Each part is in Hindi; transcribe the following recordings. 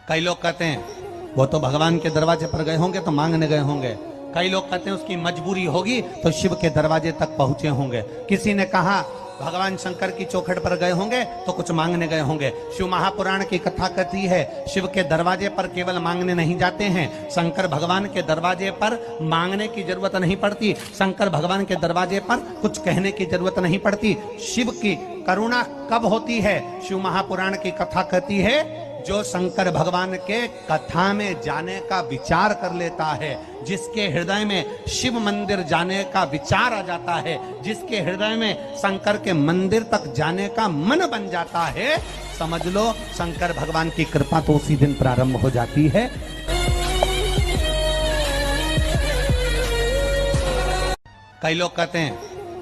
कई लोग कहते हैं वो तो भगवान के दरवाजे पर गए होंगे तो मांगने गए होंगे। कई लोग कहते हैं उसकी मजबूरी होगी तो शिव के दरवाजे तक पहुंचे होंगे। किसी ने कहा भगवान शंकर की चौखट पर गए होंगे तो कुछ मांगने गए होंगे। शिव महापुराण की कथा कहती है शिव के दरवाजे पर केवल मांगने नहीं जाते हैं, शंकर भगवान के दरवाजे पर मांगने की जरूरत नहीं पड़ती। शंकर भगवान के दरवाजे पर कुछ कहने की जरूरत नहीं पड़ती। शिव की करुणा कब होती है? शिव महापुराण की कथा कहती है जो शंकर भगवान के कथा में जाने का विचार कर लेता है, जिसके हृदय में शिव मंदिर जाने का विचार आ जाता है, जिसके हृदय में शंकर के मंदिर तक जाने का मन बन जाता है, समझ लो शंकर भगवान की कृपा तो उसी दिन प्रारंभ हो जाती है। कई लोग कहते हैं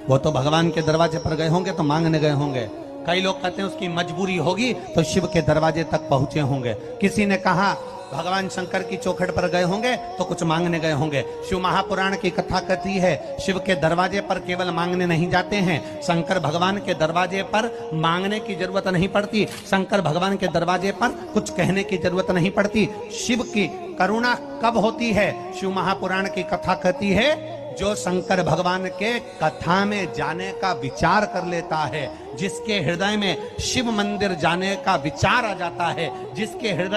वो तो भगवान के दरवाजे पर गए होंगे तो मांगने गए होंगे। कई लोग कहते हैं उसकी मजबूरी होगी तो शिव के दरवाजे तक पहुंचे होंगे। किसी ने कहा भगवान शंकर की चौखट पर गए होंगे तो कुछ मांगने गए होंगे। शिव महापुराण की कथा कहती है शिव के दरवाजे पर केवल मांगने नहीं जाते हैं, शंकर भगवान के दरवाजे पर मांगने की जरूरत नहीं पड़ती। शंकर भगवान के दरवाजे पर कुछ कहने की जरूरत नहीं पड़ती। शिव की करुणा कब होती है? शिव महापुराण की कथा कहती है जो शंकर भगवान के कथा में जाने का विचार कर लेता है, जिसके हृदय में शिव मंदिर जाने का विचार आ जाता है, जिसके हृदय